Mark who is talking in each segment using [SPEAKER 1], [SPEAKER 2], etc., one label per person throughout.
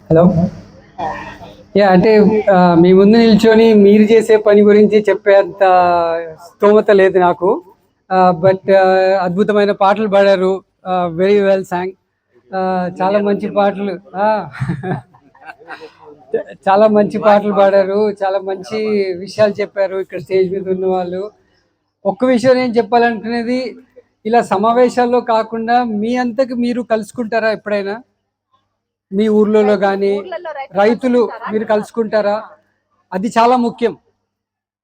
[SPEAKER 1] Hello. అంటే మీ ముందు నిల్చొని మీరు చేసే పని గురించి చెప్పేంత స్తోమత లేదు నాకు. బట్ అద్భుతమైన పాటలు పాడారు. Very well song. చాలా మంచి పాటలు. చాలా మంచి పాటలు పాడారు. చాలా మంచి విషయాలు చెప్పారు ఇక్కడ స్టేజ్ మీద ఉన్న వాళ్ళు. ఒక్క విషయం నేను చెప్పాలనుకునేది, ఇలా సమావేశాల్లో కాకుండా మీ అంతకు మీరు కలుసుకుంటారా ఎప్పుడైనా? మీ ఊర్లలో కానీ రైతులు మీరు కలుసుకుంటారా? అది చాలా ముఖ్యం.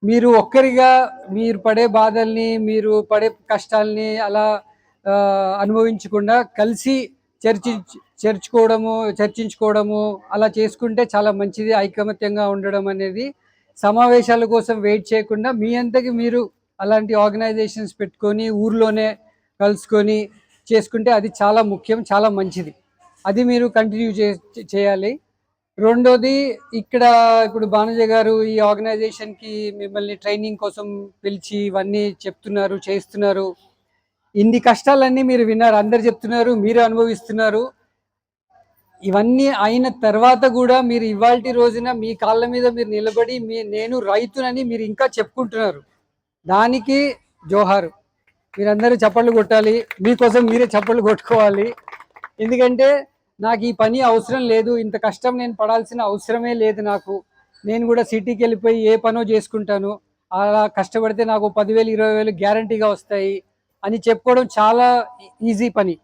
[SPEAKER 1] మీరు ఒక్కరిగా మీరు పడే బాధల్ని, మీరు పడే కష్టాల్ని అలా అనుభవించకుండా కలిసి చర్చించుకోవడము అలా చేసుకుంటే చాలా మంచిది. ఐకమత్యంగా ఉండడం అనేది, సమావేశాల కోసం వెయిట్ చేయకుండా మీ అంతకి మీరు అలాంటి ఆర్గనైజేషన్స్ పెట్టుకొని ఊర్లోనే కలుసుకొని చేసుకుంటే అది చాలా ముఖ్యం, చాలా మంచిది. అది మీరు కంటిన్యూ చేయాలి. రెండోది, ఇప్పుడు భానుజ గారు ఈ ఆర్గనైజేషన్కి మిమ్మల్ని ట్రైనింగ్ కోసం పిలిచి ఇవన్నీ చెప్తున్నారు, చేస్తున్నారు. ఇన్ని కష్టాలన్నీ మీరు విన్నారు, అందరు చెప్తున్నారు, మీరు అనుభవిస్తున్నారు. ఇవన్నీ అయిన తర్వాత కూడా మీరు ఇవాల్టి రోజున మీ కాళ్ళ మీద మీరు నిలబడి నేను రైతునని మీరు ఇంకా చెప్పుకుంటున్నారు. దానికి జోహారు. మీరందరూ చప్పట్లు కొట్టాలి, మీకోసం మీరే చప్పట్లు కొట్టుకోవాలి. ఎందుకంటే నాకు ఈ పని అవసరం లేదు, ఇంత కష్టం నేను పడాల్సిన అవసరమే లేదు నాకు. నేను కూడా సిటీకి వెళ్ళిపోయి ఏ పనో చేసుకుంటాను, అలా కష్టపడితే నాకు 10,000 20,000 గ్యారంటీగా వస్తాయి అని చెప్పుకోవడం చాలా ఈజీ పని.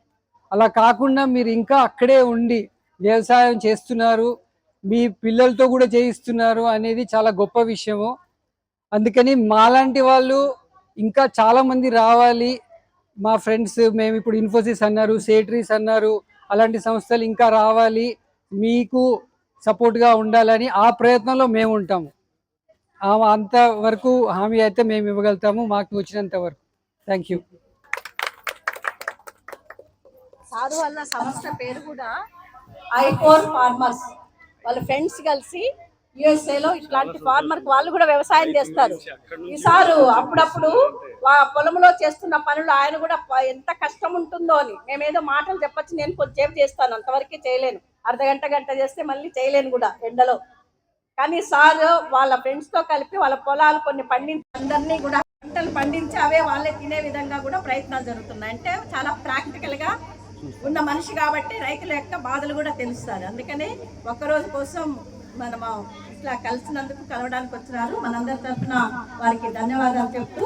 [SPEAKER 1] అలా కాకుండా మీరు ఇంకా అక్కడే ఉండి వ్యవసాయం చేస్తున్నారు, మీ పిల్లలతో కూడా చేయిస్తున్నారు అనేది చాలా గొప్ప విషయము. అందుకని మాలాంటి వాళ్ళు ఇంకా చాలామంది రావాలి. మా ఫ్రెండ్స్, మేము ఇప్పుడు ఇన్ఫోసిస్ అన్నారు, సేట్రీస్ అన్నారు, అలాంటి సంస్థలు ఇంకా రావాలి, మీకు సపోర్ట్గా ఉండాలని ఆ ప్రయత్నంలో మేము ఉంటాము. అంతవరకు హామీ అయితే మేము ఇవ్వగలుగుతాము, మాకు వచ్చినంత వరకు. Thank you.
[SPEAKER 2] సాధు అన్న సంస్థ పేరు కూడా ఐకోర్ ఫార్మర్స్. వాళ్ళ ఫ్రెండ్స్ కలిసి యుఎస్ఏలో ఇట్లాంటి ఫార్మర్ వాళ్ళు కూడా వ్యవసాయం చేస్తారు. ఈసారి అప్పుడప్పుడు పొలంలో చేస్తున్న పనులు ఆయన కూడా ఎంత కష్టం ఉంటుందో అని మేమేదో మాటలు చెప్పచ్చు, నేను కొద్దిసేపు చేస్తాను, అంతవరకే చేయలేను. గంట చేస్తే మళ్ళీ చేయలేను కూడా ఎండలో. కానీ సార్ వాళ్ళ ఫ్రెండ్స్తో కలిపి వాళ్ళ పొలాలు కొన్ని పండించి అందరినీ కూడా పంటలు పండించి అవే వాళ్ళే తినే విధంగా కూడా ప్రయత్నాలు జరుగుతున్నాయి. అంటే చాలా ప్రాక్టికల్గా ఉన్న మనిషి కాబట్టి రైతుల యొక్క బాధలు కూడా తెలుస్తారు. అందుకని ఒక్కరోజు కోసం మనము ఇట్లా కలవడానికి వచ్చినారు. మనందరి తరఫున వారికి ధన్యవాదాలు చెప్తూ